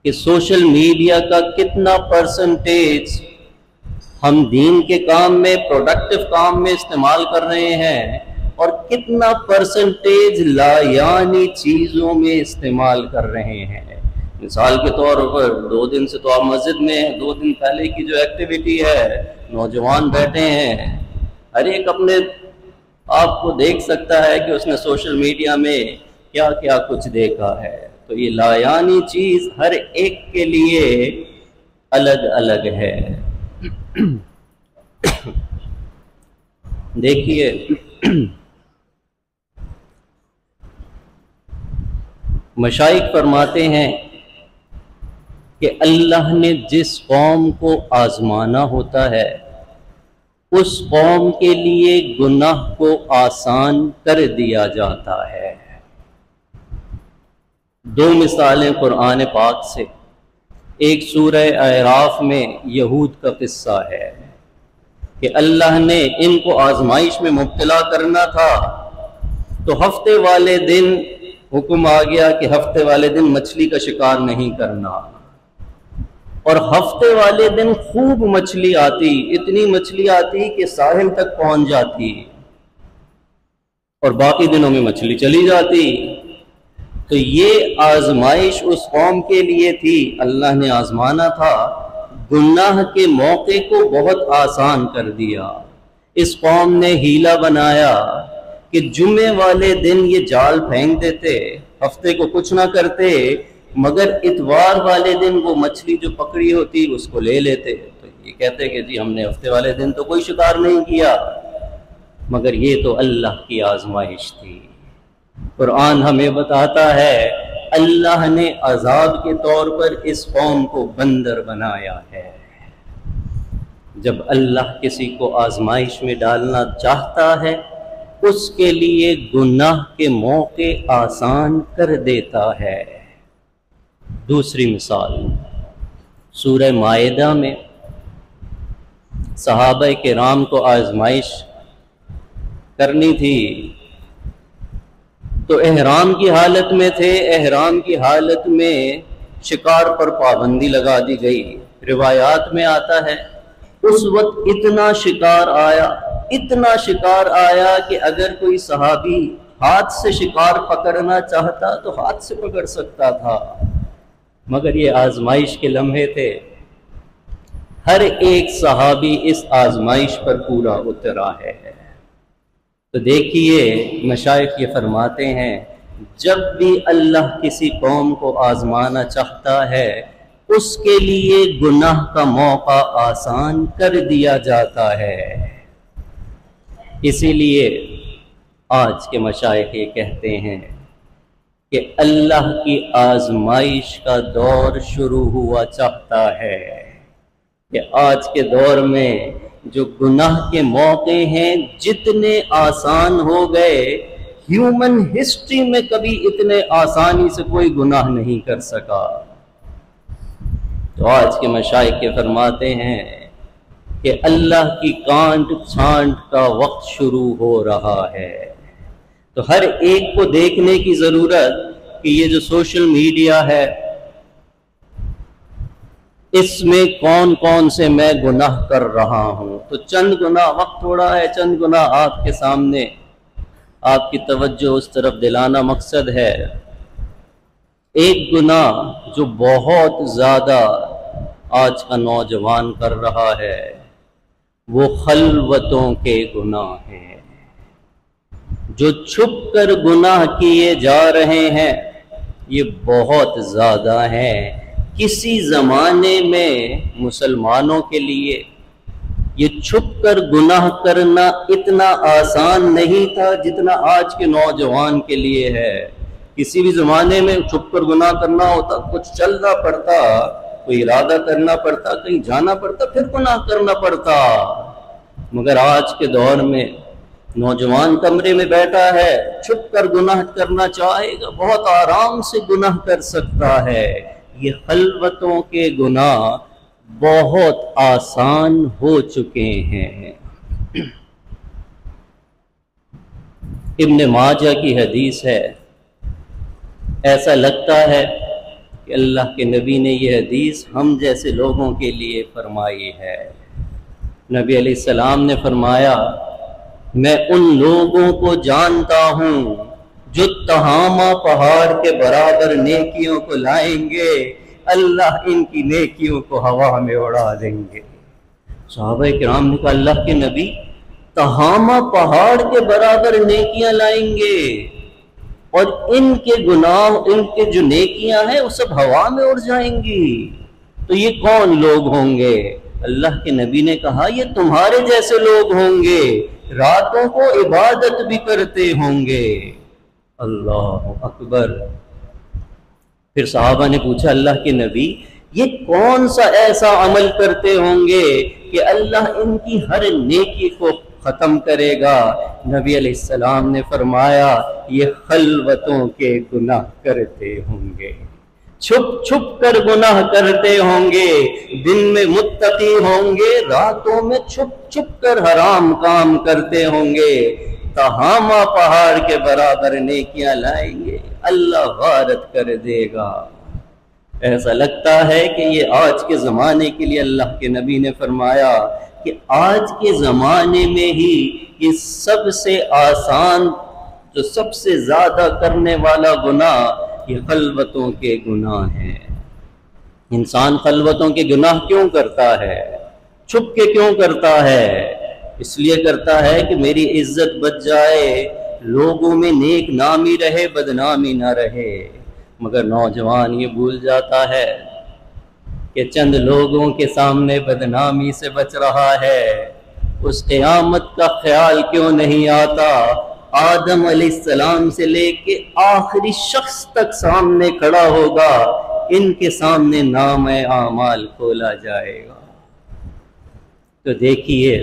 کہ social media کا کتنا پرسنٹیج ہم دین کے کام میں، پروڈکٹیو کام میں استعمال کر رہے ہیں، اور کتنا پرسنٹیج لایعنی چیزوں میں استعمال کر رہے ہیں۔ مثال کے طور پر 2 دن سے تو آپ مسجد میں ہیں، 2 دن پہلے کی جو ایکٹیویٹی ہے، نوجوان بیٹھے ہیں، ہر ایک اپنے آپ کو دیکھ سکتا ہے کہ اس نے سوشل میڈیا میں کیا کیا کچھ دیکھا ہے۔ تو یہ لایعنی چیز ہر ایک کے لیے الگ الگ ہے۔ دیکھیے مشائخ فرماتے ہیں کہ اللہ نے جس قوم کو آزمانا ہوتا ہے اس قوم کے لیے گناہ کو آسان کر دیا جاتا ہے۔ 2 مثالیں قرآن پاک سے، ایک سورہ اعراف میں یہود کا قصہ ہے کہ اللہ نے ان کو آزمائش میں مبتلا کرنا تھا، تو ہفتے والے دن حکم آ گیا کہ ہفتے والے دن مچھلی کا شکار نہیں کرنا، اور ہفتے والے دن خوب مچھلی آتی، اتنی مچھلی آتی کہ ساحل تک پہنچ جاتی، اور باقی دنوں میں مچھلی چلی جاتی۔ تو یہ آزمائش اس قوم کے لیے تھی، اللہ نے آزمانا تھا، گناہ کے موقع کو بہت آسان کر دیا۔ اس قوم نے ہیلہ بنایا کہ جمعے والے دن یہ جال پھینک دیتے، ہفتے کو کچھ نہ کرتے، مگر اتوار والے دن وہ مچھلی جو پکڑی ہوتی اس کو لے لیتے۔ تو یہ کہتے کہ جی ہم نے ہفتے والے دن تو کوئی شکار نہیں کیا، مگر یہ تو اللہ کی آزمائش تھی۔ قرآن ہمیں بتاتا ہے اللہ نے عذاب کے طور پر اس قوم کو بندر بنایا ہے۔ جب اللہ کسی کو آزمائش میں ڈالنا چاہتا ہے اس کے لیے گناہ کے موقع آسان کر دیتا ہے۔ دوسری مثال سورہ مائدہ میں صحابہ کرام کو آزمائش کرنی تھی، تو احرام کی حالت میں تھے، احرام کی حالت میں شکار پر پابندی لگا دی گئی۔ روایات میں آتا ہے اس وقت اتنا شکار آیا کہ اگر کوئی صحابی ہاتھ سے شکار پکڑنا چاہتا تو ہاتھ سے پکڑ سکتا تھا، مگر یہ آزمائش کے لمحے تھے۔ ہر ایک صحابی اس آزمائش پر پورا اترا ہے۔ تو دیکھیے مشائخ یہ فرماتے ہیں جب بھی اللہ کسی قوم کو آزمانا چاہتا ہے اس کے لیے گناہ کا موقع آسان کر دیا جاتا ہے۔ اسی لیے آج کے مشائخ یہ کہتے ہیں کہ اللہ کی آزمائش کا دور شروع ہوا چاہتا ہے، کہ آج کے دور میں جو گناہ کے موقع ہیں جتنے آسان ہو گئے، ہیومن ہسٹری میں کبھی اتنے آسانی سے کوئی گناہ نہیں کر سکا۔ تو آج کے مشائخ یہ فرماتے ہیں کہ اللہ کی کانٹ چھانٹ کا وقت شروع ہو رہا ہے۔ تو ہر ایک کو دیکھنے کی ضرورت کہ یہ جو سوشل میڈیا ہے اس میں کون کون سے میں گناہ کر رہا ہوں۔ تو چند گناہ، وقت تھوڑا ہے، چند گناہ آپ کے سامنے، آپ کی توجہ اس طرف دلانا مقصد ہے۔ ایک گناہ جو بہت زیادہ آج کا نوجوان کر رہا ہے وہ خلوتوں کے گناہ ہیں، جو چھپ کر گناہ کیے جا رہے ہیں یہ بہت زیادہ ہیں۔ کسی زمانے میں مسلمانوں کے لیے یہ چھپ کر گناہ کرنا اتنا آسان نہیں تھا جتنا آج کے نوجوان کے لیے ہے۔ کسی بھی زمانے میں چھپ کر گناہ کرنا ہوتا، کچھ چلنا پڑتا، کوئی ارادہ کرنا پڑتا، کہیں جانا پڑتا، پھر گناہ کرنا پڑتا۔ مگر آج کے دور میں نوجوان کمرے میں بیٹھا ہے، چھپ کر گناہ کرنا چاہے گا بہت آرام سے گناہ کر سکتا ہے۔ یہ خلوتوں کے گناہ بہت آسان ہو چکے ہیں۔ ابن ماجہ کی حدیث ہے، ایسا لگتا ہے کہ اللہ کے نبی نے یہ حدیث ہم جیسے لوگوں کے لیے فرمائی ہے۔ نبی علیہ السلام نے فرمایا میں ان لوگوں کو جانتا ہوں جو تہامہ پہاڑ کے برابر نیکیوں کو لائیں گے، اللہ ان کی نیکیوں کو ہوا میں اڑا دیں گے۔ صحابہ کرام نے کہا اللہ کے نبی تہامہ پہاڑ کے برابر نیکیاں لائیں گے اور ان کے گناہ، ان کے جو نیکیاں ہیں وہ سب ہوا میں اڑ جائیں گی، تو یہ کون لوگ ہوں گے؟ اللہ کے نبی نے کہا یہ تمہارے جیسے لوگ ہوں گے، راتوں کو عبادت بھی کرتے ہوں گے۔ اللہ اکبر۔ پھر صحابہ نے پوچھا اللہ کے نبی یہ کون سا ایسا عمل کرتے ہوں گے کہ اللہ ان کی ہر نیکی کو ختم کرے گا؟ نبی علیہ السلام نے فرمایا یہ خلوتوں کے گناہ کرتے ہوں گے، چھپ چھپ کر گناہ کرتے ہوں گے، دن میں متقی ہوں گے، راتوں میں چھپ چھپ کر حرام کام کرتے ہوں گے، تہامہ پہاڑ کے برابر نیکیاں لائیں گے، اللہ غارت کر دے گا۔ ایسا لگتا ہے کہ یہ آج کے زمانے کے لیے اللہ کے نبی نے فرمایا کہ آج کے زمانے میں ہی یہ سب سے آسان، جو سب سے زیادہ کرنے والا گناہ یہ خلوتوں کے گناہ ہیں۔ انسان خلوتوں کے گناہ کیوں کرتا ہے؟ چھپ کے کیوں کرتا ہے؟ اس لیے کرتا ہے کہ میری عزت بچ جائے، لوگوں میں نیک نامی رہے، بدنامی نہ رہے۔ مگر نوجوان یہ بھول جاتا ہے کہ چند لوگوں کے سامنے بدنامی سے بچ رہا ہے، اس قیامت کا خیال کیوں نہیں آتا؟ آدم علیہ السلام سے لے کے آخری شخص تک سامنے کھڑا ہوگا، ان کے سامنے نام اعمال کھولا جائے گا۔ تو دیکھیے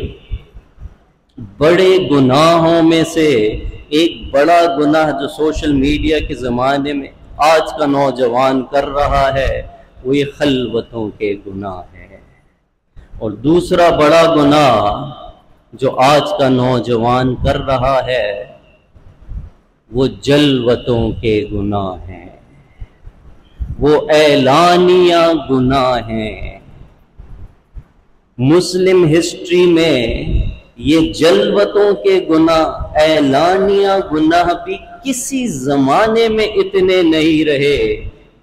بڑے گناہوں میں سے ایک بڑا گناہ جو سوشل میڈیا کے زمانے میں آج کا نوجوان کر رہا ہے وہ یہ خلوتوں کے گناہ ہے، اور دوسرا بڑا گناہ جو آج کا نوجوان کر رہا ہے وہ جلوتوں کے گناہ ہیں، وہ اعلانیہ گناہ ہیں۔ مسلم ہسٹری میں یہ جلوتوں کے گناہ، اعلانیہ گناہ بھی کسی زمانے میں اتنے نہیں رہے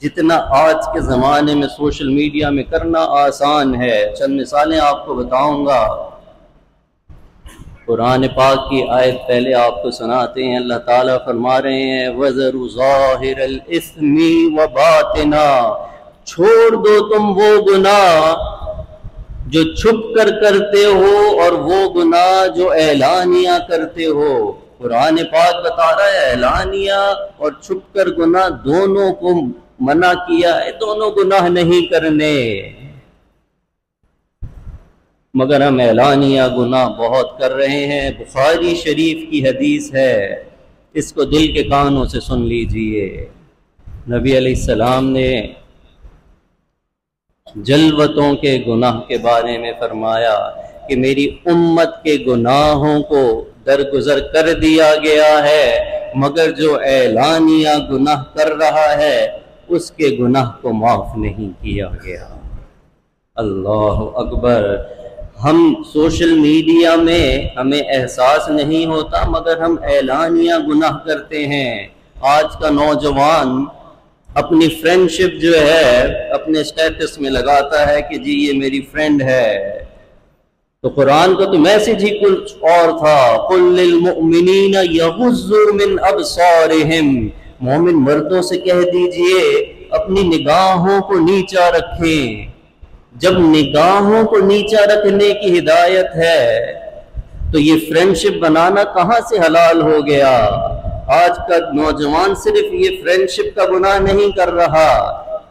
جتنا آج کے زمانے میں سوشل میڈیا میں کرنا آسان ہے۔ چند مثالیں آپ کو بتاؤں گا۔ قرآن پاک کی آیت پہلے آپ کو سناتے ہیں، اللہ تعالیٰ فرما رہے ہیں وَذَرُوا ظَاهِرَ الْإِثْمِ وَبَاطِنَا، چھوڑ دو تم وہ گناہ جو چھپ کر کرتے ہو اور وہ گناہ جو اعلانیہ کرتے ہو۔ قرآن پاک بتا رہا ہے اعلانیہ اور چھپ کر گناہ دونوں کو منع کیا ہے، دونوں گناہ نہیں کرنے، مگر ہم اعلانیہ گناہ بہت کر رہے ہیں۔ بخاری شریف کی حدیث ہے، اس کو دل کے کانوں سے سن لیجئے۔ نبی علیہ السلام نے جلوتوں کے گناہ کے بارے میں فرمایا کہ میری امت کے گناہوں کو درگزر کر دیا گیا ہے، مگر جو اعلانیہ گناہ کر رہا ہے اس کے گناہ کو معاف نہیں کیا گیا۔ اللہ اکبر۔ ہم سوشل میڈیا میں ہمیں احساس نہیں ہوتا مگر ہم اعلانیہ گناہ کرتے ہیں۔ آج کا نوجوان اپنی فرینڈشپ جو ہے اپنے اسٹیٹس میں لگاتا ہے کہ جی یہ میری فرینڈ ہے، تو قرآن کا تو میسج ہی کچھ اور تھا، قُل لِّلْمُؤْمِنِينَ يَغُضُّوا مِنْ أَبْصَارِهِمْ، مومن مردوں سے کہہ دیجئے اپنی نگاہوں کو نیچا رکھیں۔ جب نگاہوں کو نیچا رکھنے کی ہدایت ہے تو یہ فرینڈشپ بنانا کہاں سے حلال ہو گیا؟ آج کا نوجوان صرف یہ فرینڈشپ کا گناہ نہیں کر رہا،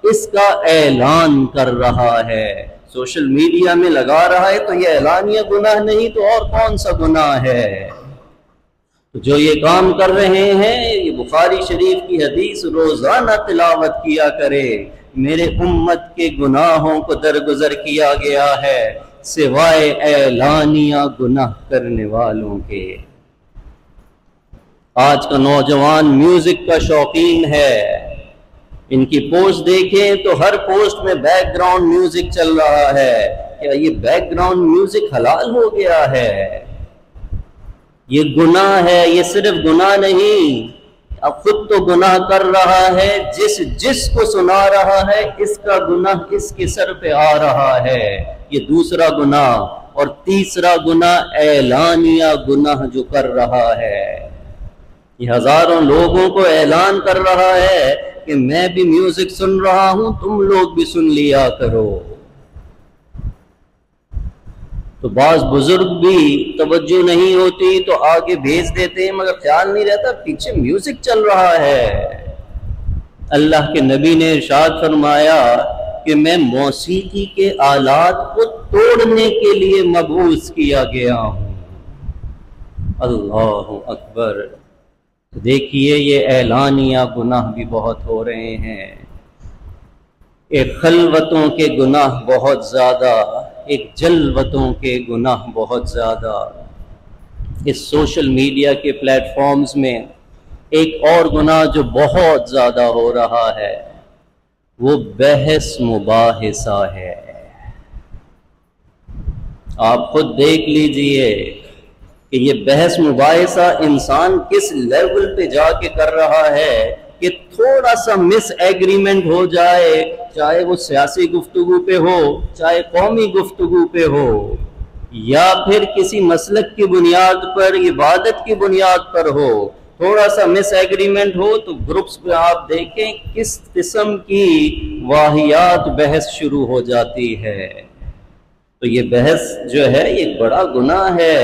اس کا اعلان کر رہا ہے، سوشل میڈیا میں لگا رہا ہے، تو یہ اعلانیہ گناہ نہیں تو اور کون سا گناہ ہے؟ تو جو یہ کام کر رہے ہیں، یہ بخاری شریف کی حدیث روزانہ تلاوت کیا کرے، میرے امت کے گناہوں کو درگزر کیا گیا ہے سوائے اعلانیہ گناہ کرنے والوں کے۔ آج کا نوجوان میوزک کا شوقین ہے، ان کی پوسٹ دیکھیں تو ہر پوسٹ میں بیک گراؤنڈ میوزک چل رہا ہے. کیا یہ بیک گراؤنڈ میوزک حلال ہو گیا ہے؟ یہ گناہ ہے. یہ صرف گناہ نہیں، اب خود تو گناہ کر رہا ہے، جس کو سنا رہا ہے اس کا گناہ اس کے سر پہ آ رہا ہے. یہ دوسرا گناہ. اور تیسرا گناہ اعلانیہ گناہ جو کر رہا ہے. یہ ہزاروں لوگوں کو اعلان کر رہا ہے کہ میں بھی میوزک سن رہا ہوں، تم لوگ بھی سن لیا کرو. تو بعض بزرگ بھی توجہ نہیں ہوتی تو آگے بھیج دیتے ہیں، مگر خیال نہیں رہتا پیچھے میوزک چل رہا ہے. اللہ کے نبی نے ارشاد فرمایا کہ میں موسیقی کے آلات کو توڑنے کے لیے مبعوث کیا گیا ہوں. اللہ اکبر. دیکھیے یہ اعلانیہ گناہ بھی بہت ہو رہے ہیں. ایک خلوتوں کے گناہ بہت زیادہ، ایک جلوتوں کے گناہ بہت زیادہ. اس سوشل میڈیا کے پلیٹ فارمز میں ایک اور گناہ جو بہت زیادہ ہو رہا ہے وہ بحث مباحثہ ہے. آپ خود دیکھ لیجئے کہ یہ بحث مباحثہ انسان کس لیول پہ جا کے کر رہا ہے کہ تھوڑا سا مس ایگریمنٹ ہو جائے، چاہے وہ سیاسی گفتگو پہ ہو، چاہے قومی گفتگو پہ ہو، یا پھر کسی مسلک کی بنیاد پر، عبادت کی بنیاد پر ہو، تھوڑا سا مس ایگریمنٹ ہو تو گروپس پہ آپ دیکھیں کس قسم کی واہیات بحث شروع ہو جاتی ہے. تو یہ بحث جو ہے یہ بڑا گناہ ہے،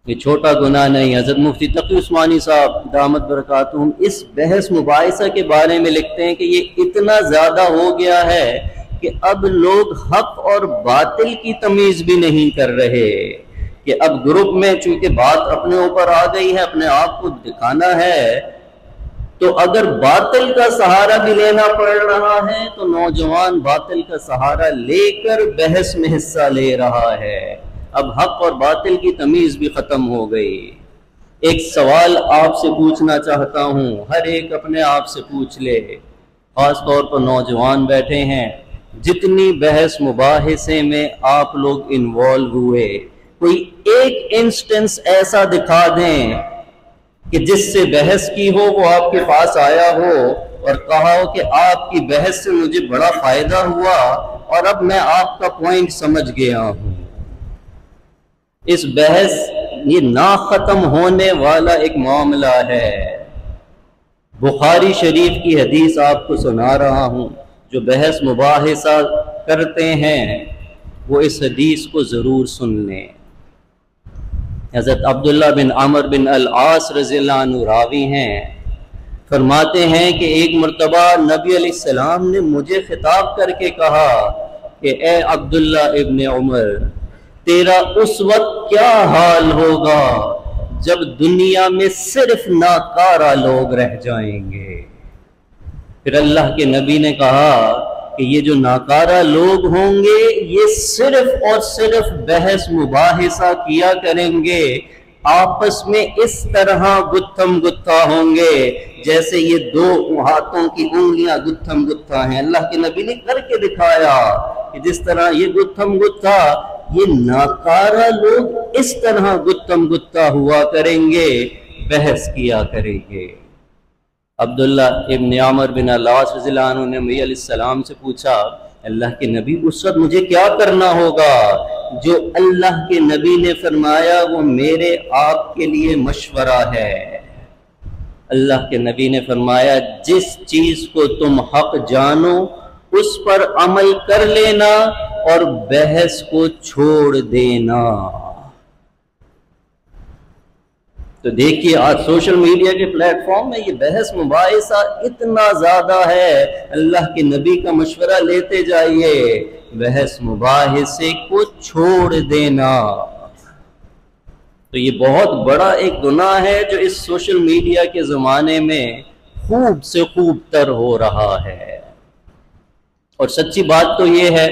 یہ چھوٹا گناہ نہیں. حضرت مفتی تقی عثمانی صاحب دامت برکاتہم اس بحث مباحثہ کے بارے میں لکھتے ہیں کہ یہ اتنا زیادہ ہو گیا ہے کہ اب لوگ حق اور باطل کی تمیز بھی نہیں کر رہے. کہ اب گروپ میں چونکہ بات اپنے اوپر آ گئی ہے، اپنے آپ کو دکھانا ہے، تو اگر باطل کا سہارا بھی لینا پڑ رہا ہے تو نوجوان باطل کا سہارا لے کر بحث میں حصہ لے رہا ہے. اب حق اور باطل کی تمیز بھی ختم ہو گئی. ایک سوال آپ سے پوچھنا چاہتا ہوں، ہر ایک اپنے آپ سے پوچھ لے، خاص طور پر نوجوان بیٹھے ہیں، جتنی بحث مباحثے میں آپ لوگ انوالو ہوئے، کوئی ایک انسٹنس ایسا دکھا دیں کہ جس سے بحث کی ہو، وہ آپ کے پاس آیا ہو اور کہا ہو کہ آپ کی بحث سے مجھے بڑا فائدہ ہوا اور اب میں آپ کا پوائنٹ سمجھ گیا ہوں. اس بحث یہ نہ ختم ہونے والا ایک معاملہ ہے. بخاری شریف کی حدیث آپ کو سنا رہا ہوں. جو بحث مباحثہ کرتے ہیں وہ اس حدیث کو ضرور سن لیں. حضرت عبداللہ بن عمر بن العاص رضی اللہ عنہ راوی ہیں، فرماتے ہیں کہ ایک مرتبہ نبی علیہ السلام نے مجھے خطاب کر کے کہا کہ اے عبداللہ ابن عمر، تیرا اس وقت کیا حال ہوگا جب دنیا میں صرف ناکارہ لوگ رہ جائیں گے. پھر اللہ کے نبی نے کہا کہ یہ جو ناکارہ لوگ ہوں گے یہ صرف اور صرف بحث مباحثہ کیا کریں گے، آپس میں اس طرح گتھم گتھا ہوں گے جیسے یہ دو ہاتھوں کی انگلیاں گتھم گتھا ہیں. اللہ کے نبی نے کر کے دکھایا کہ جس طرح یہ گتھم گتھا، یہ ناکارہ لوگ اس طرح گتھم گتھا ہوا کریں گے، بحث کیا کریں گے. عبداللہ ابن عمر بن العاص رضی اللہ عنہ نے نبی علیہ السلام سے پوچھا، اللہ کے نبی اس وقت مجھے کیا کرنا ہوگا؟ جو اللہ کے نبی نے فرمایا وہ میرے آپ کے لیے مشورہ ہے. اللہ کے نبی نے فرمایا جس چیز کو تم حق جانو اس پر عمل کر لینا اور بحث کو چھوڑ دینا. تو دیکھیے آج سوشل میڈیا کے پلیٹ فارم میں یہ بحث مباحثہ اتنا زیادہ ہے. اللہ کے نبی کا مشورہ لیتے جائیے، بحث مباحثے کو چھوڑ دینا. تو یہ بہت بڑا ایک گناہ ہے جو اس سوشل میڈیا کے زمانے میں خوب سے خوب تر ہو رہا ہے. اور سچی بات تو یہ ہے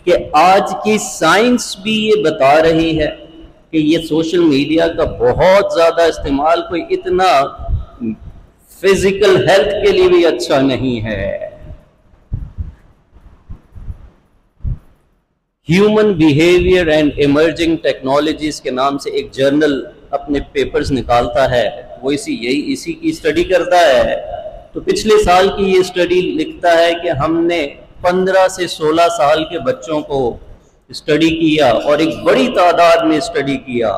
کہ آج کی سائنس بھی یہ بتا رہی ہے کہ یہ سوشل میڈیا کا بہت زیادہ استعمال کوئی اتنا فزیکل ہیلتھ کے لیے بھی اچھا نہیں ہے۔ Human behaviour and emerging technologies کے نام سے ایک جرنل اپنے پیپرز نکالتا ہے، وہ اسی کی اسٹڈی کرتا ہے۔ تو پچھلے سال کی یہ اسٹڈی لکھتا ہے کہ ہم نے 15 سے 16 سال کے بچوں کو اسٹڈی کیا اور ایک بڑی تعداد میں اسٹڈی کیا،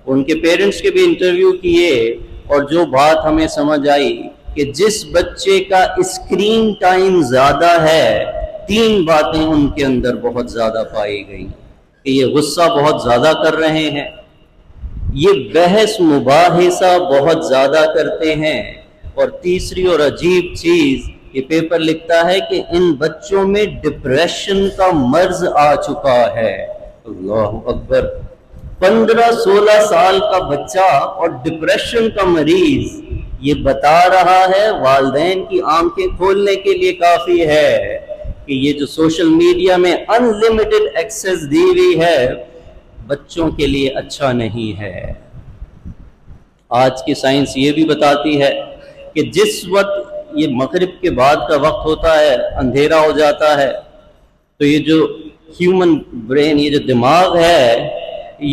ان کے پیرنٹس کے بھی انٹرویو کیے، اور جو بات ہمیں سمجھ آئی کہ جس بچے کا اسکرین ٹائم زیادہ ہے 3 باتیں ان کے اندر بہت زیادہ پائی گئی کہ یہ غصہ بہت زیادہ کر رہے ہیں، یہ بحث مباحثہ بہت زیادہ کرتے ہیں، اور تیسری اور عجیب چیز یہ پیپر لکھتا ہے کہ ان بچوں میں ڈپریشن کا مرض آ چکا ہے۔ اللہ اکبر، 15-16 سال کا بچہ اور ڈپریشن کا مریض، یہ بتا رہا ہے والدین کی آنکھیں کھولنے کے لیے کافی ہے کہ یہ جو سوشل میڈیا میں ان لمیٹڈ ایکسیس دی ہوئی ہے بچوں کے لیے اچھا نہیں ہے۔ آج کی سائنس یہ بھی بتاتی ہے کہ جس وقت یہ مغرب کے بعد کا وقت ہوتا ہے، اندھیرا ہو جاتا ہے، تو یہ جو ہیومن برین، یہ جو دماغ ہے،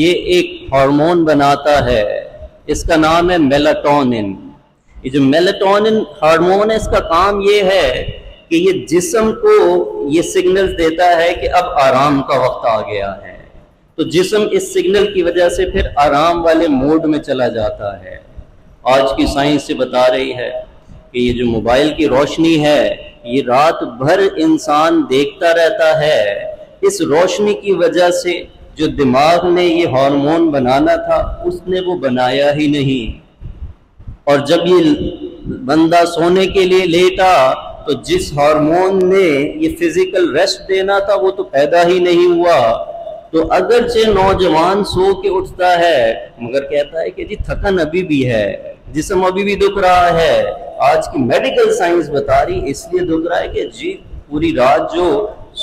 یہ ایک ہارمون بناتا ہے، اس کا نام ہے میلاٹونن۔ یہ جو میلاٹونن ہارمون ہے، اس کا کام یہ ہے کہ یہ جسم کو یہ سگنلز دیتا ہے کہ اب آرام کا وقت آ گیا ہے، تو جسم اس سگنل کی وجہ سے پھر آرام والے موڈ میں چلا جاتا ہے۔ آج کی سائنس سے بتا رہی ہے کہ یہ جو موبائل کی روشنی ہے، یہ رات بھر انسان دیکھتا رہتا ہے، اس روشنی کی وجہ سے جو دماغ نے یہ ہارمون بنانا تھا اس نے وہ بنایا ہی نہیں، اور جب یہ بندہ سونے کے لیے لیٹا تو جس ہارمون نے یہ فزیکل ریسٹ دینا تھا وہ تو پیدا ہی نہیں ہوا۔ تو اگرچہ نوجوان سو کے اٹھتا ہے مگر کہتا ہے کہ جی تھکن ابھی بھی ہے، جسم ابھی بھی دکھ رہا ہے۔ آج کی میڈیکل سائنس بتا رہی اس لیے دکھ رہا ہے کہ جی پوری رات جو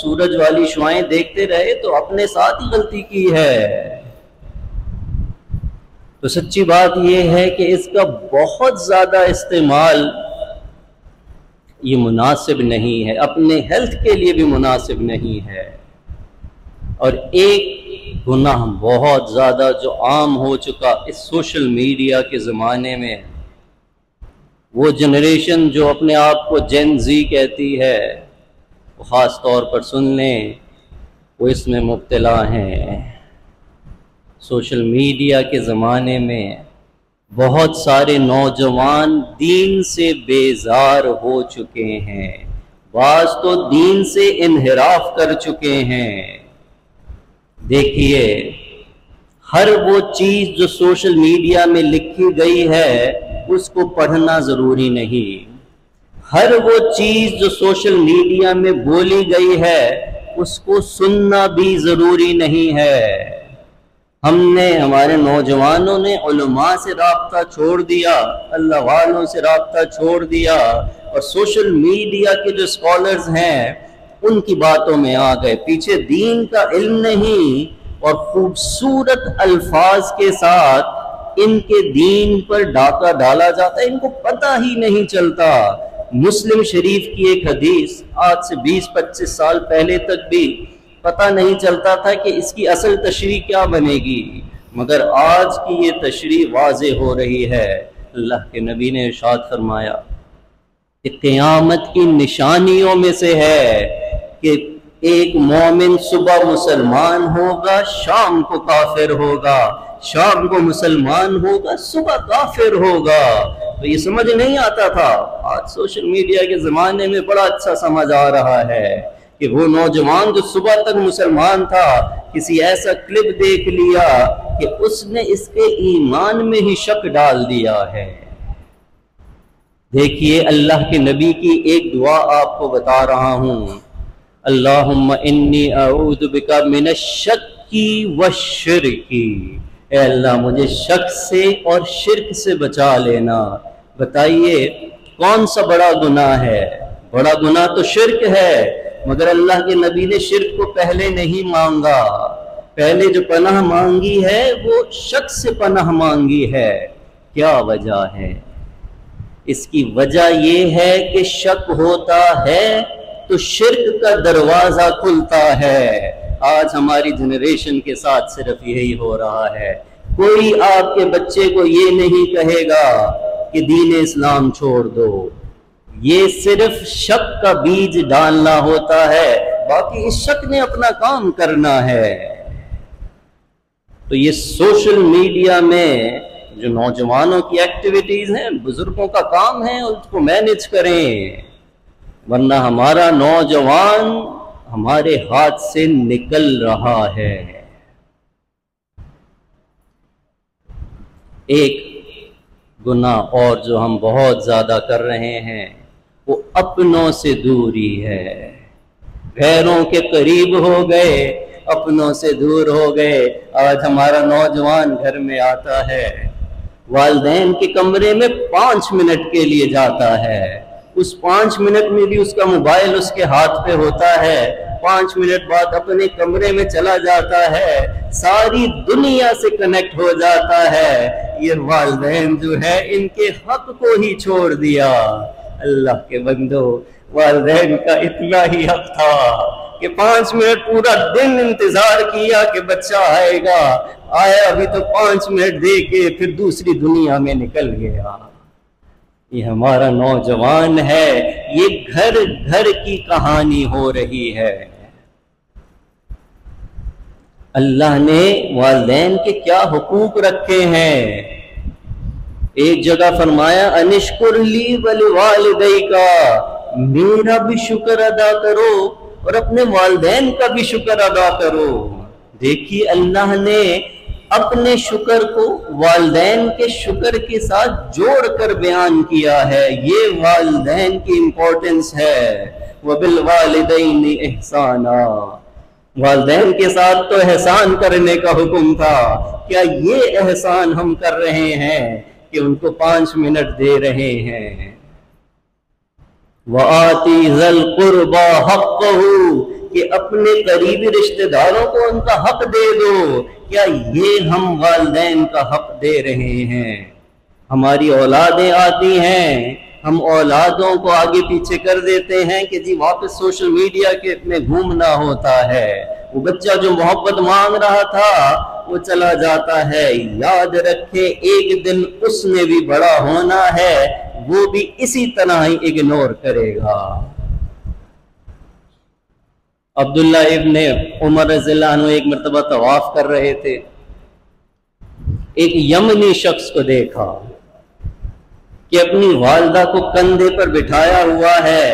سورج والی شعاعیں دیکھتے رہے تو اپنے ساتھ ہی غلطی کی ہے۔ تو سچی بات یہ ہے کہ اس کا بہت زیادہ استعمال یہ مناسب نہیں ہے، اپنے ہیلتھ کے لیے بھی مناسب نہیں ہے۔ اور ایک گناہ بہت زیادہ جو عام ہو چکا اس سوشل میڈیا کے زمانے میں، وہ جنریشن جو اپنے آپ کو جین زی کہتی ہے، وہ خاص طور پر سن لیں، وہ اس میں مبتلا ہیں۔ سوشل میڈیا کے زمانے میں بہت سارے نوجوان دین سے بیزار ہو چکے ہیں، بعض تو دین سے انحراف کر چکے ہیں۔ دیکھیے، ہر وہ چیز جو سوشل میڈیا میں لکھی گئی ہے اس کو پڑھنا ضروری نہیں، ہر وہ چیز جو سوشل میڈیا میں بولی گئی ہے اس کو سننا بھی ضروری نہیں ہے۔ ہمارے نوجوانوں نے علماء سے رابطہ چھوڑ دیا، اللہ والوں سے رابطہ چھوڑ دیا، اور سوشل میڈیا کے جو اسکالرز ہیں ان کی باتوں میں آ گئے، پیچھے دین کا علم نہیں، اور خوبصورت الفاظ کے ساتھ ان کے دین پر ڈاکہ ڈالا جاتا ہے، ان کو پتہ ہی نہیں چلتا۔ مسلم شریف کی ایک حدیث آج سے 20-25 سال پہلے تک بھی پتہ نہیں چلتا تھا کہ اس کی اصل تشریح کیا بنے گی، مگر آج کی یہ تشریح واضح ہو رہی ہے۔ اللہ کے نبی نے ارشاد فرمایا کہ قیامت کی نشانیوں میں سے ہے کہ ایک مومن صبح مسلمان ہوگا، شام کو کافر ہوگا، شام کو مسلمان ہوگا، صبح کافر ہوگا۔ تو یہ سمجھ نہیں آتا تھا، آج سوشل میڈیا کے زمانے میں بڑا اچھا سمجھ آ رہا ہے کہ وہ نوجوان جو صبح تک مسلمان تھا، کسی ایسا کلپ دیکھ لیا کہ اس نے اس کے ایمان میں ہی شک ڈال دیا ہے۔ دیکھیے، اللہ کے نبی کی ایک دعا آپ کو بتا رہا ہوں، اللہم انی اعوذ بک من الشک والشرک، اے اللہ مجھے شک سے اور شرک سے بچا لینا۔ بتائیے کون سا بڑا گناہ ہے؟ بڑا گناہ تو شرک ہے، مگر اللہ کے نبی نے شرک کو پہلے نہیں مانگا، پہلے جو پناہ مانگی ہے وہ شک سے پناہ مانگی ہے۔ کیا وجہ ہے؟ اس کی وجہ یہ ہے کہ شک ہوتا ہے تو شرک کا دروازہ کھلتا ہے۔ آج ہماری جنریشن کے ساتھ صرف یہی ہو رہا ہے۔ کوئی آپ کے بچے کو یہ نہیں کہے گا کہ دین اسلام چھوڑ دو، یہ صرف شک کا بیج ڈالنا ہوتا ہے، باقی اس شک نے اپنا کام کرنا ہے۔ تو یہ سوشل میڈیا میں جو نوجوانوں کی ایکٹیویٹیز ہیں، بزرگوں کا کام ہے اس کو مینج کریں، ورنہ ہمارا نوجوان ہمارے ہاتھ سے نکل رہا ہے۔ ایک گناہ اور جو ہم بہت زیادہ کر رہے ہیں وہ اپنوں سے دوری ہے۔ غیروں کے قریب ہو گئے، اپنوں سے دور ہو گئے۔ آج ہمارا نوجوان گھر میں آتا ہے، والدین کے کمرے میں 5 منٹ کے لیے جاتا ہے، اس 5 منٹ میں بھی اس کا موبائل اس کے ہاتھ پہ ہوتا ہے، 5 منٹ بعد اپنے کمرے میں چلا جاتا ہے، ساری دنیا سے کنیکٹ ہو جاتا ہے۔ یہ والدین جو ہے ان کے حق کو ہی چھوڑ دیا۔ اللہ کے بندو، والدین کا اتنا ہی حق تھا کہ 5 منٹ پورا دن انتظار کیا کہ بچہ آئے گا، آیا ابھی تو 5 منٹ دے کے پھر دوسری دنیا میں نکل گیا۔ یہ ہمارا نوجوان ہے، یہ گھر گھر کی کہانی ہو رہی ہے۔ اللہ نے والدین کے کیا حقوق رکھے ہیں؟ ایک جگہ فرمایا انشکر لی ولوالدیک، میرا بھی شکر ادا کرو اور اپنے والدین کا بھی شکر ادا کرو۔ دیکھیے اللہ نے اپنے شکر کو والدین کے شکر کے ساتھ جوڑ کر بیان کیا ہے، یہ والدین کی امپورٹنس ہے۔ وَبِالْوَالِدَيْنِ إِحْسَانًا، والدین کے ساتھ تو احسان کرنے کا حکم تھا، کیا یہ احسان ہم کر رہے ہیں کہ ان کو 5 منٹ دے رہے ہیں؟ وَآتِ ذَا الْقُرْبَى حَقَّهُ، کہ اپنے قریبی رشتہ داروں کو ان کا حق دے دو، کیا یہ ہم والدین کا حق دے رہے ہیں؟ ہماری اولادیں آتی ہیں، ہم اولادوں کو آگے پیچھے کر دیتے ہیں کہ جی واپس سوشل میڈیا کے میں گھومنا ہوتا ہے، وہ بچہ جو محبت مانگ رہا تھا وہ چلا جاتا ہے۔ یاد رکھے ایک دن اس نے بھی بڑا ہونا ہے، وہ بھی اسی طرح ہی اگنور کرے گا۔ عبداللہ ابن عمر رضی اللہ عنہ ایک مرتبہ طواف کر رہے تھے، ایک یمنی شخص کو دیکھا کہ اپنی والدہ کو کندھے پر بٹھایا ہوا ہے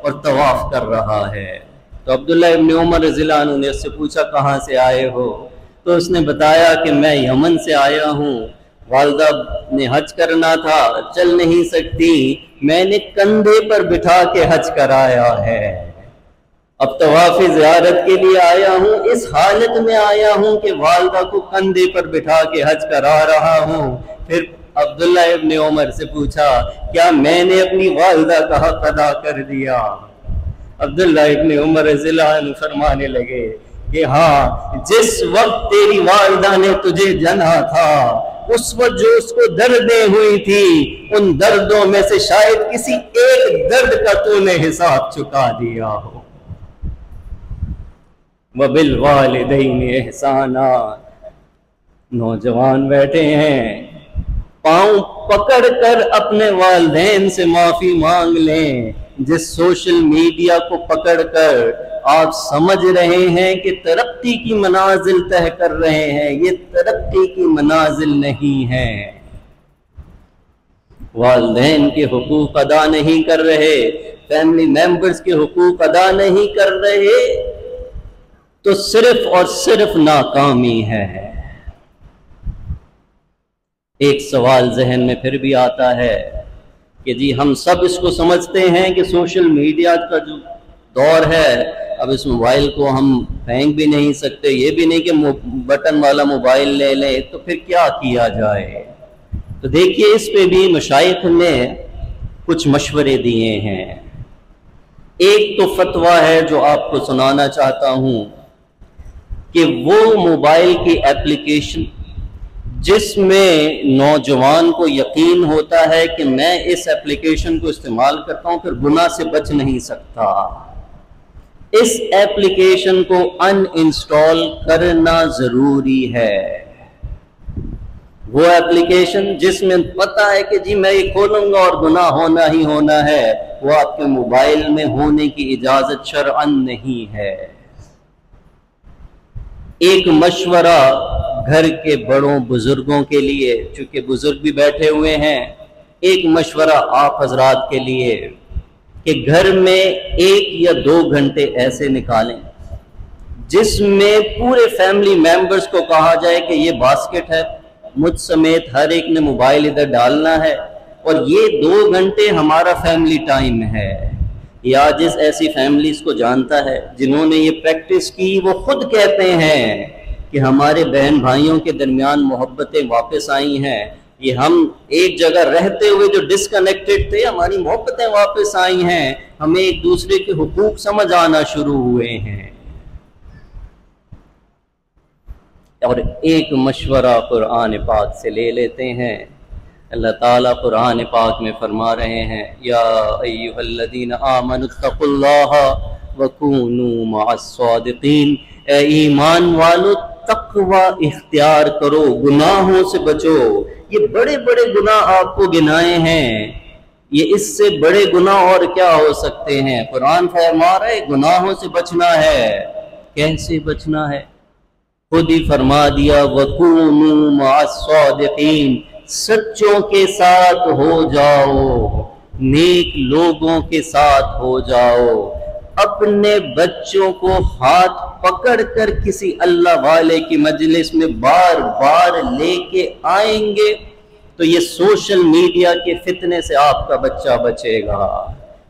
اور طواف کر رہا ہے۔ تو عبداللہ ابن عمر رضی اللہ عنہ نے اس سے پوچھا کہاں سے آئے ہو؟ تو اس نے بتایا کہ میں یمن سے آیا ہوں، والدہ نے حج کرنا تھا، چل نہیں سکتی، میں نے کندھے پر بٹھا کے حج کرایا ہے، اب طواف زیارت کے لیے آیا ہوں، اس حالت میں آیا ہوں کہ والدہ کو کندھے پر بٹھا کے حج کرا رہا ہوں۔ پھر عبداللہ ابن عمر سے پوچھا کیا میں نے اپنی والدہ کا حق ادا کر دیا؟ عبداللہ ابن عمر رضی اللہ عنہ فرمانے لگے کہ ہاں، جس وقت تیری والدہ نے تجھے جنا تھا، اس وقت جو اس کو دردیں ہوئی تھی، ان دردوں میں سے شاید کسی ایک درد کا تو نے حساب چکا دیا ہو۔ وَبِالْوَالِدَيْنِ إِحْسَانًا، نوجوان بیٹھے ہیں، پاؤں پکڑ کر اپنے والدین سے معافی مانگ لیں۔ جس سوشل میڈیا کو پکڑ کر آپ سمجھ رہے ہیں کہ ترقی کی منازل طے کر رہے ہیں، یہ ترقی کی منازل نہیں ہیں۔ والدین کے حقوق ادا نہیں کر رہے، فیملی ممبرز کے حقوق ادا نہیں کر رہے تو صرف اور صرف ناکامی ہے۔ ایک سوال ذہن میں پھر بھی آتا ہے کہ جی ہم سب اس کو سمجھتے ہیں کہ سوشل میڈیا کا جو دور ہے، اب اس موبائل کو ہم پھینک بھی نہیں سکتے، یہ بھی نہیں کہ بٹن والا موبائل لے لیں، تو پھر کیا کیا جائے؟ تو دیکھیے اس پہ بھی مشائخ نے کچھ مشورے دیے ہیں۔ ایک تو فتویٰ ہے جو آپ کو سنانا چاہتا ہوں کہ وہ موبائل کی ایپلیکیشن جس میں نوجوان کو یقین ہوتا ہے کہ میں اس ایپلیکیشن کو استعمال کرتا ہوں پھر گناہ سے بچ نہیں سکتا، اس ایپلیکیشن کو ان انسٹال کرنا ضروری ہے۔ وہ ایپلیکیشن جس میں پتہ ہے کہ جی میں یہ کھولوں گا اور گناہ ہونا ہی ہونا ہے، وہ آپ کے موبائل میں ہونے کی اجازت شرعاً نہیں ہے۔ ایک مشورہ گھر کے بڑوں بزرگوں کے لیے، چونکہ بزرگ بھی بیٹھے ہوئے ہیں، ایک مشورہ آپ حضرات کے لیے کہ گھر میں 1 یا 2 گھنٹے ایسے نکالیں جس میں پورے فیملی ممبرز کو کہا جائے کہ یہ باسکٹ ہے، مجھ سمیت ہر ایک نے موبائل ادھر ڈالنا ہے اور یہ 2 گھنٹے ہمارا فیملی ٹائم ہے۔ یا جس ایسی فیملیز کو جانتا ہے جنہوں نے یہ پریکٹس کی، وہ خود کہتے ہیں کہ ہمارے بہن بھائیوں کے درمیان محبتیں واپس آئی ہیں، یہ ہم ایک جگہ رہتے ہوئے جو ڈسکنیکٹڈ تھے ہماری محبتیں واپس آئی ہیں، ہمیں ایک دوسرے کے حقوق سمجھ آنا شروع ہوئے ہیں۔ اور ایک مشورہ قرآن پاک سے لے لیتے ہیں۔ اللہ تعالیٰ قرآن پاک میں فرما رہے ہیں یا ایھا الذین آمنوا اتقوا اللہ وکونوا مع الصادقین، اے ایمان والو تقوی اختیار کرو، گناہوں سے بچو۔ یہ بڑے بڑے گناہ آپ کو گنائے ہیں، یہ اس سے بڑے گناہ اور کیا ہو سکتے ہیں؟ قرآن فرما رہا ہے گناہوں سے بچنا ہے۔ کیسے بچنا ہے؟ خود ہی فرما دیا وَكُونُوا مَعَ الصَّادِقِينَ، سچوں کے ساتھ ہو جاؤ، نیک لوگوں کے ساتھ ہو جاؤ۔ اپنے بچوں کو ہاتھ پکڑ کر کسی اللہ والے کی مجلس میں بار بار لے کے آئیں گے تو یہ سوشل میڈیا کے فتنے سے آپ کا بچہ بچے گا۔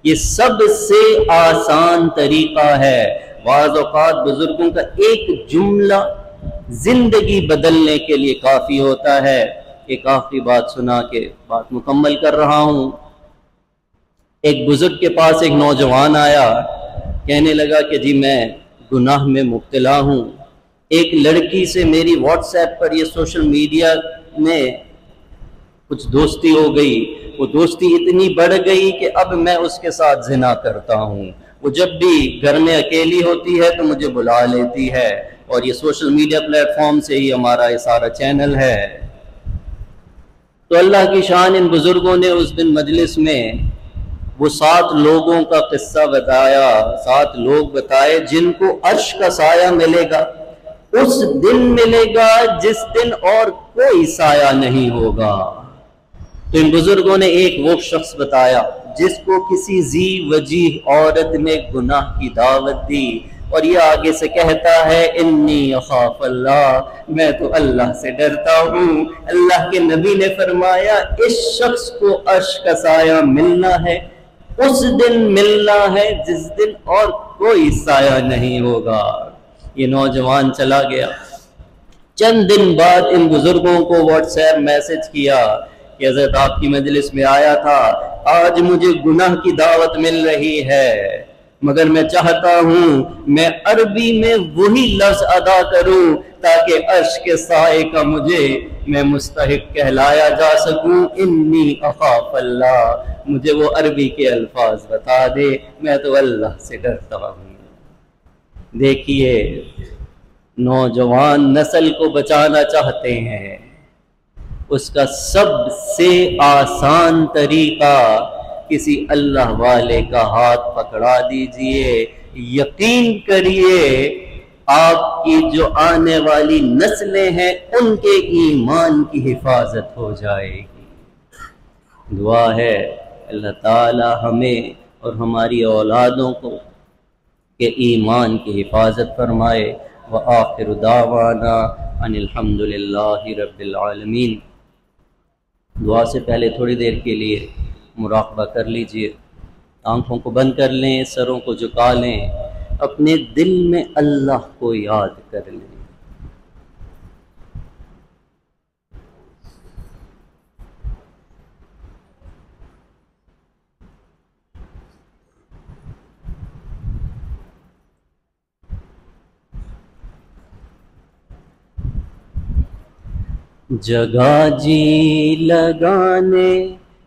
یہ سب سے آسان طریقہ ہے۔ بعض اوقات بزرگوں کا ایک جملہ زندگی بدلنے کے لیے کافی ہوتا ہے۔ ایک آخری بات سنا کے بات مکمل کر رہا ہوں۔ ایک بزرگ کے پاس ایک نوجوان آیا، کہنے لگا کہ جی میں گناہ میں مبتلا ہوں، ایک لڑکی سے میری واٹس ایپ پر یہ سوشل میڈیا میں کچھ دوستی ہو گئی، وہ دوستی اتنی بڑھ گئی کہ اب میں اس کے ساتھ زنا کرتا ہوں، وہ جب بھی گھر میں اکیلی ہوتی ہے تو مجھے بلا لیتی ہے، اور یہ سوشل میڈیا پلیٹ فارم سے ہی ہمارا یہ سارا چینل ہے۔ تو اللہ کی شان، ان بزرگوں نے اس دن مجلس میں وہ 7 لوگوں کا قصہ بتایا، 7 لوگ بتائے جن کو عرش کا سایہ ملے گا، اس دن ملے گا جس دن اور کوئی سایہ نہیں ہوگا۔ تو ان بزرگوں نے ایک وہ شخص بتایا جس کو کسی ذی وجیہ عورت نے گناہ کی دعوت دی، اور یہ آگے سے کہتا ہے انی اخاف اللہ، میں تو اللہ سے ڈرتا ہوں۔ اللہ کے نبی نے فرمایا اس شخص کو عرش کا سایہ ملنا ہے، اس دن ملنا ہے جس دن اور کوئی سایہ نہیں ہوگا۔ یہ نوجوان چلا گیا، چند دن بعد ان بزرگوں کو واٹس ایپ میسج کیا کہ حضرت آپ کی مجلس میں آیا تھا، آج مجھے گناہ کی دعوت مل رہی ہے، مگر میں چاہتا ہوں میں عربی میں وہی لفظ ادا کروں تاکہ عرش کے سائے کا میں مستحق کہلایا جا سکوں۔ انی اخاف اللہ، مجھے وہ عربی کے الفاظ بتا دے، میں تو اللہ سے ڈرتا ہوں۔ دیکھیے، نوجوان نسل کو بچانا چاہتے ہیں، اس کا سب سے آسان طریقہ کسی اللہ والے کا ہاتھ پکڑا دیجئے، یقین کریے آپ کی جو آنے والی نسلیں ہیں ان کے ایمان کی حفاظت ہو جائے گی۔ دعا ہے اللہ تعالی ہمیں اور ہماری اولادوں کو کہ ایمان کی حفاظت فرمائے۔ وآخر دعوانا ان الحمد للہ رب العالمین۔ دعا سے پہلے تھوڑی دیر کے لیے مراقبہ کر لیجئے، آنکھوں کو بند کر لیں، سروں کو جھکا لیں، اپنے دل میں اللہ کو یاد کر لیں۔ جگہ جی لگانے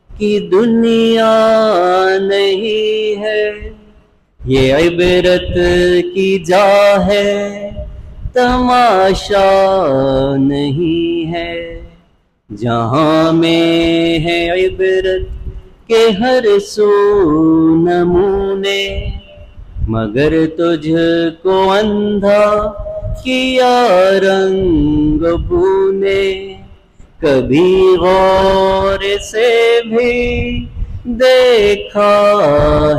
کی دنیا نہیں ہے، یہ عبرت کی جا ہے، تماشا نہیں ہے۔ جہاں میں ہے عبرت کے ہر سو نمونے، مگر تجھ کو اندھا کیا رنگ بو نے۔ کبھی غور سے بھی دیکھا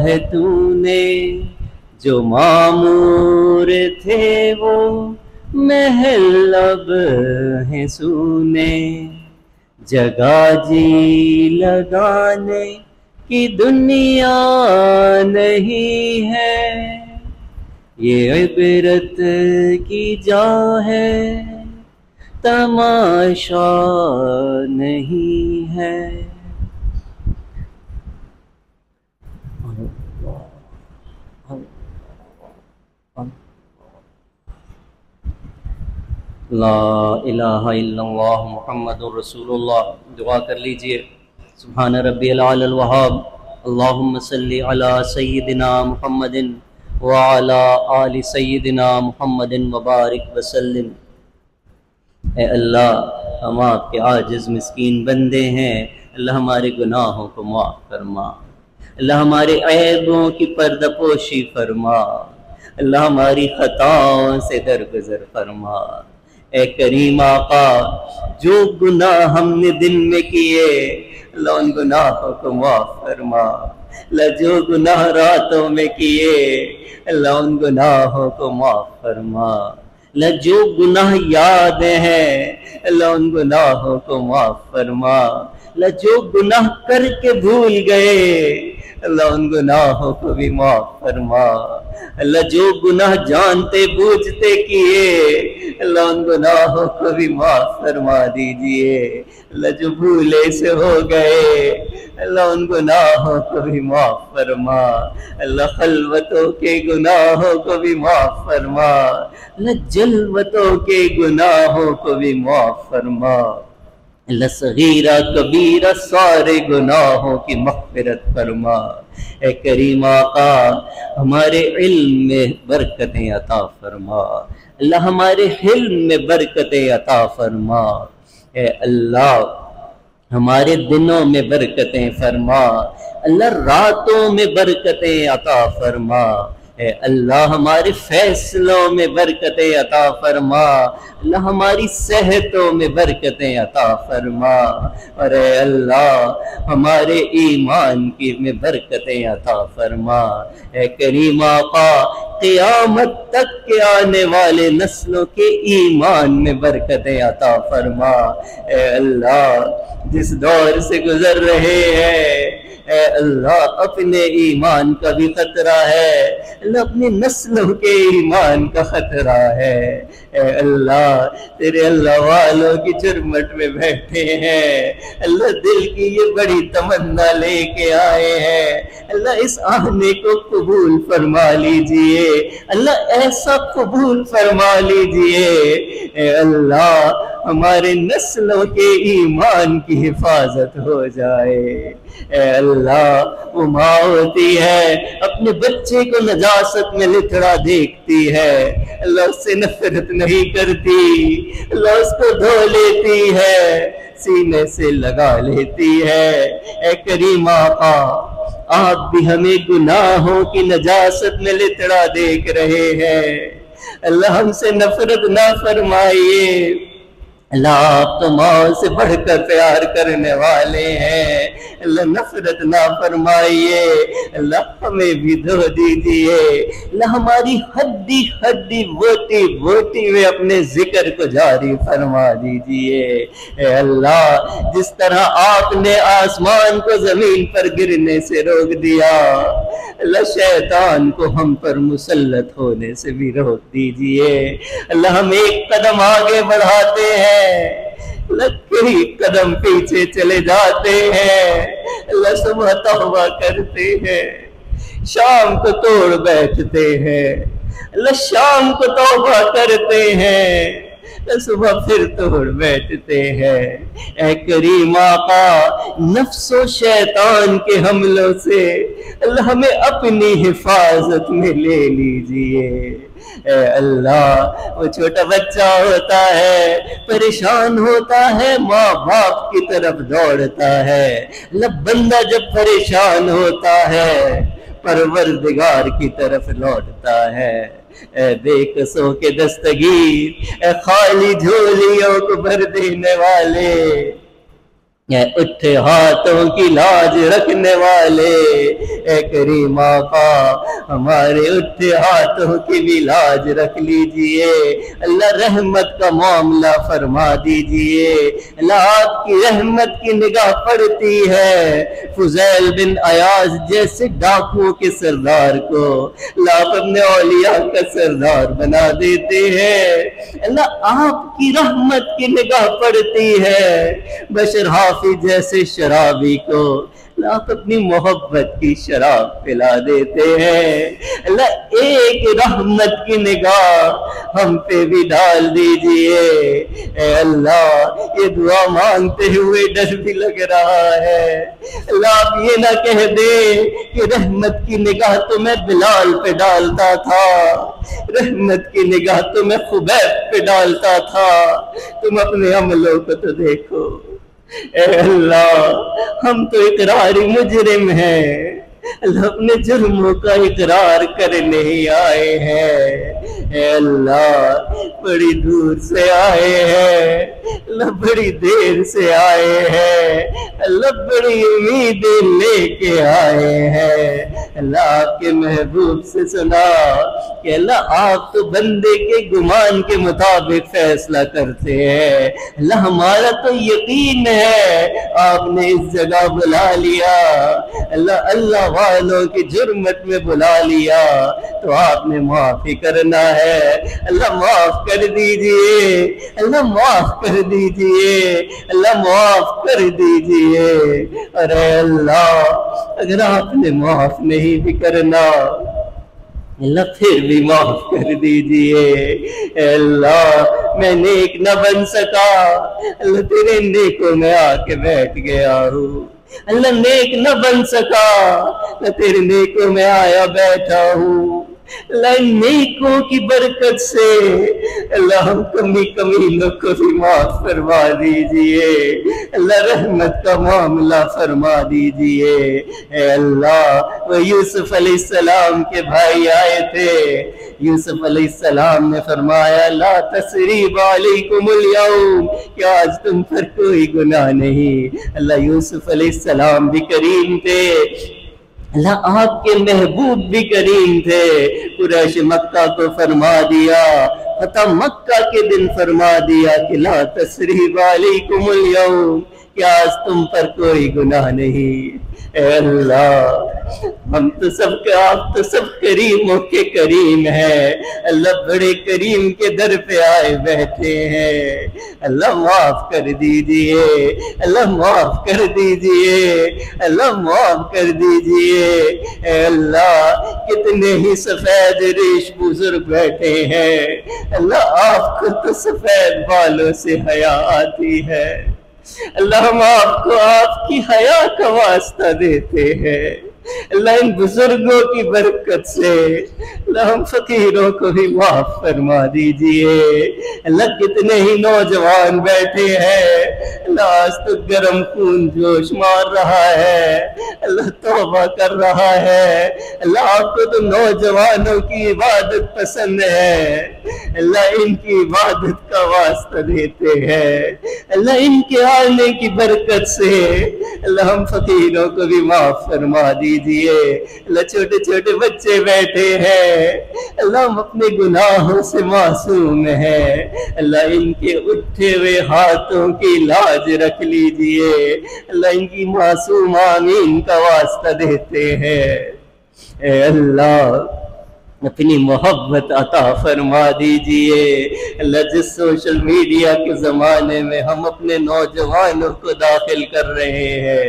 ہے تو نے، جو معمور تھے وہ محل اب ہیں سونے۔ جگہ جی لگانے کی دنیا نہیں ہے، یہ عبرت کی جا ہے، تماشا نہیں ہے۔ لا الہ الا اللہ محمد رسول اللہ۔ دعا کر لیجئے۔ سبحان ربی العلی الوہاب، اللہم صلی علی سیدنا محمد وعلی آل سیدنا محمد وبارک وسلم۔ اے اللہ، ہم آپ کے عاجز مسکین بندے ہیں، اللہ ہمارے گناہوں کو معاف فرما، اللہ ہمارے عیبوں کی پردہ پوشی فرما، اللہ ہماری خطاؤں سے درگزر فرما۔ اے کریم آقا، جو گناہ ہم نے دن میں کیے اللہ ان گناہوں کو معاف فرما، اللہ جو گناہ راتوں میں کیے اللہ ان گناہوں کو معاف فرما، اللہ جو گناہ یاد ہیں اللہ ان گناہوں کو معاف فرما، اللہ جو گناہ کر کے بھول گئے اللہ ان گناہوں کو بھی معاف فرما، اللہ جو گناہ جانتے بوجھتے کیے اللہ ان گناہوں کو بھی معاف فرما دیجئے، اللہ جو بھولے سے ہو گئے اللہ ان گناہوں کو بھی معاف فرما، اللہ خلوتوں کے گناہوں کو بھی معاف فرما، اللہ جلوتوں کے گناہوں کو بھی معاف فرما، اللہ صغیرہ کبیرہ سارے گناہوں کی مغفرت فرما۔ اے کریم آقا، ہمارے علم میں برکتیں عطا فرما، اللہ ہمارے حلم میں برکتیں عطا فرما، اے اللہ ہمارے دنوں میں برکتیں فرما، اللہ راتوں میں برکتیں عطا فرما، اے اللہ ہمارے فیصلوں میں برکتیں عطا فرما، اللہ ہماری صحتوں میں برکتیں عطا فرما، اور اے اللہ ہمارے ایمان کی میں برکتیں عطا فرما۔ اے کریم آقا، قیامت تک کے آنے والے نسلوں کے ایمان میں برکتیں عطا فرما۔ اے اللہ جس دور سے گزر رہے ہیں اے اللہ اپنے ایمان کا بھی خطرہ ہے، اللہ اپنی نسلوں کے ایمان کا خطرہ ہے، اے اللہ تیرے اللہ والوں کی جرمٹ میں بیٹھے ہیں، اللہ دل کی یہ بڑی تمنا لے کے آئے ہیں، اللہ اس آنے کو قبول فرما لیجئے، اللہ ایسا قبول فرما لیجئے، اے اللہ ہمارے نسلوں کے ایمان کی حفاظت ہو جائے۔ اے اللہ وہ ماں ہوتی ہے اپنے بچے کو نجاست میں لتڑا دیکھتی ہے، اللہ اس سے نفرت نہیں کرتی، اللہ اس کو دھو لیتی ہے، سینے سے لگا لیتی ہے۔ اے کریم آقا، آپ بھی ہمیں گناہوں کی نجاست میں لتڑا دیکھ رہے ہیں، اللہ ہم سے نفرت نہ فرمائیے، اللہ آپ تو ماں سے بڑھ کر پیار کرنے والے ہیں، اللہ نفرت نہ فرمائیے، اللہ ہمیں بھی دھو دیجئے، اللہ ہماری ہڈی ہڈی بوٹی بوٹی میں اپنے ذکر کو جاری فرما دیجئے۔ اے اللہ جس طرح آپ نے آسمان کو زمین پر گرنے سے روک دیا، اللہ شیطان کو ہم پر مسلط ہونے سے بھی روک دیجئے، اللہ ہم ایک قدم آگے بڑھاتے ہیں اللہ کئی قدم پیچھے چلے جاتے ہیں، اللہ صبح توبہ کرتے ہیں، شام کو توڑ بیٹھتے ہیں، اللہ شام کو توبہ کرتے ہیں، صبح پھر توڑ بیٹھتے ہیں۔ اے کریم آقا، نفس و شیطان کے حملوں سے اللہ ہمیں اپنی حفاظت میں لے لیجئے۔ اے اللہ، وہ چھوٹا بچہ ہوتا ہے، پریشان ہوتا ہے، ماں باپ کی طرف دوڑتا ہے۔ اللہ، بندہ جب پریشان ہوتا ہے پروردگار کی طرف لوٹتا ہے۔ اے بے قصوں کے دستگیر، اے خالی جھولیوں کو بھر دینے والے، اے اٹھے ہاتھوں کی لاج رکھنے والے، اے کریم آقا ہمارے اٹھے ہاتھوں کی بھی لاج رکھ لیجئے۔ اللہ رحمت کا معاملہ فرما دیجئے۔ اللہ آپ کی رحمت کی نگاہ پڑتی ہے فضیل بن عیاض جیسے ڈاکوؤں کے سردار کو اللہ آپ اپنے اولیاء کا سردار بنا دیتے ہیں۔ اللہ آپ کی رحمت کی نگاہ پڑتی ہے بشر حافظ جیسے شرابی کو آپ اپنی محبت کی شراب پلا دیتے ہیں۔ اللہ ایک رحمت کی نگاہ ہم پہ بھی ڈال دیجئے۔ اے اللہ، یہ دعا مانگتے ہوئے ڈر بھی لگ رہا ہے۔ اللہ آپ یہ نہ کہہ دے کہ رحمت کی نگاہ تو میں بلال پہ ڈالتا تھا، رحمت کی نگاہ تو میں خبیب پہ ڈالتا تھا، تم اپنے عملوں کو تو دیکھو۔ اے اللہ، ہم تو اقراری مجرم ہیں، اللہ اپنے جرموں کا اقرار کرنے ہی آئے ہیں۔ اے اللہ، بڑی دور سے آئے ہیں، اللہ بڑی دیر سے آئے ہیں، اللہ بڑی امیدیں لے کے آئے ہیں۔ اللہ آپ کے محبوب سے سنا کہ اللہ آپ تو بندے کے گمان کے مطابق فیصلہ کرتے ہیں۔ اللہ ہمارا تو یقین ہے آپ نے اس جگہ بلا لیا، اللہ اللہ والوں کی جرمت میں بلا لیا تو آپ نے معافی کرنا ہے۔ اللہ معاف کر دیجئے، اللہ معاف کر دیجئے، اللہ معاف کر دیجئے۔ ارے اللہ، اگر آپ نے معاف نہیں بھی کرنا اللہ پھر بھی معاف کر دیجئے۔ اے اللہ، میں نیک نہ بن سکا، اللہ تیرے نیکوں میں آ کے بیٹھ گیا ہوں۔ اللہ نیک نہ بن سکا، میں تیرے نیکوں میں آیا بیٹھا ہوں۔ اللہ نیکوں کی برکت سے اللہ ہم کمینوں کو بھی معاف فرما دیجئے، اللہ رحمت کا معاملہ فرما دیجئے۔ اے اللہ، وہ یوسف علیہ السلام کے بھائی آئے تھے، یوسف علیہ السلام نے فرمایا لا تثریب علیکم اليوم، کہ آج تم پر کوئی گناہ نہیں۔ اللہ یوسف علیہ السلام بھی کریم تھے، اللہ آپ کے محبوب بھی کریم تھے۔ قریش مکہ کو فرما دیا، فتح مکہ کے دن فرما دیا کہ لا تثریب علیکم اليوم، کہ آج تم پر کوئی گناہ نہیں۔ اے اللہ، ہم تو سب کا، آپ تو سب کریموں کے کریم ہیں، اللہ بڑے کریم کے در پہ آئے بیٹھے ہیں۔ اللہ معاف کر دیجئے، اللہ معاف کر دیجئے، اللہ معاف کر دیجئے۔ اے اللہ، کتنے ہی سفید ریش بزرگ بیٹھے ہیں، اللہ آپ کو تو سفید بالوں سے حیا آتی ہے، اللہ ہم آپ کو آپ کی حیا کا واسطہ دیتے ہیں۔ اللہ ان بزرگوں کی برکت سے اللہ ہم فقیروں کو بھی معاف فرما دیجئے۔ اللہ کتنے ہی نوجوان بیٹھے ہیں، اللہ آج تو گرم خون جوش مار رہا ہے، اللہ توبہ کر رہا ہے۔ اللہ آپ کو تو نوجوانوں کی عبادت پسند ہے، اللہ ان کی عبادت کا واسطہ دیتے ہیں۔ اللہ ان کے آنے کی برکت سے اللہ ہم فقیروں کو بھی معاف فرما دیجئے۔ اللہ چھوٹے چھوٹے بچے بیٹھے ہیں، اللہ ہم اپنے گناہوں سے معصوم ہیں، اللہ ان کے اٹھے ہوئے ہاتھوں کی لاج رکھ لیجئے، اللہ ان کی معصوم آمین کا واسطہ دیتے ہیں۔ اے اللہ، اپنی محبت عطا فرما دیجئے۔ اللہ جس سوشل میڈیا کے زمانے میں ہم اپنے نوجوانوں کو داخل کر رہے ہیں،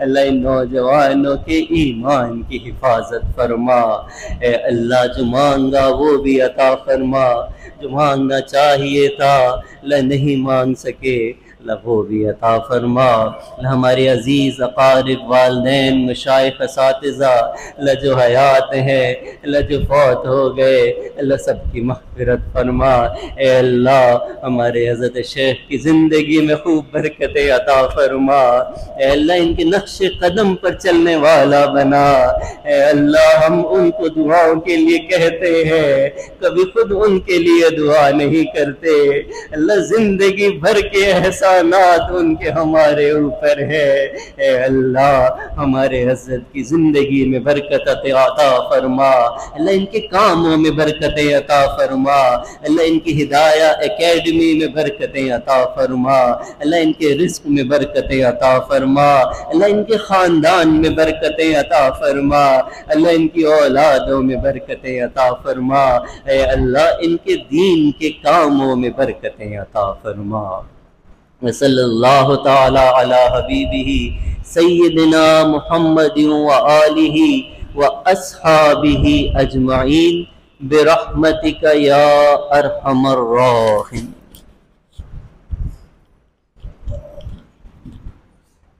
اللہ ان نوجوانوں کے ایمان کی حفاظت فرما۔ اے اللہ جو مانگا وہ بھی عطا فرما، جو مانگنا چاہیے تھا اللہ نہیں مانگ سکے، اللہ وہ بھی عطا فرما۔ اللہ ہمارے عزیز اقارب، والدین، مشائخ، اساتذہ اللہ جو حیات ہیں، اللہ جو فوت ہو گئے، اللہ سب کی مغفرت فرما۔ اے اللہ ہمارے حضرت شیخ کی زندگی میں خوب برکتیں عطا فرما۔ اے اللہ ان کے نقش قدم پر چلنے والا بنا۔ اے اللہ ہم ان کو دعاؤں کے لیے کہتے ہیں، کبھی خود ان کے لیے دعا نہیں کرتے۔ اللہ زندگی بھر کے احسانات ان کے ہمارے اوپر ہے۔ اے اللہ ہمارے حضرت کی زندگی میں برکت عطا فرما۔ اللہ ان کے کاموں میں برکتیں عطا فرما۔ اللہ ان کی ہدایہ اکیڈمی میں برکتیں عطا فرما۔ اللہ ان کے رزق میں برکتیں عطا فرما۔ اللہ ان کے خاندان میں برکتیں عطا فرما۔ اللہ ان کی اولادوں میں برکتیں عطا فرما۔ اے اللہ ان کے دین کے کاموں میں برکتیں عطا فرما۔ صلی اللہ تعالی علی حبیبہ سیدنا محمد وآلہ واصحابہ اجمعین برحمتک یا ارحم الراحمین۔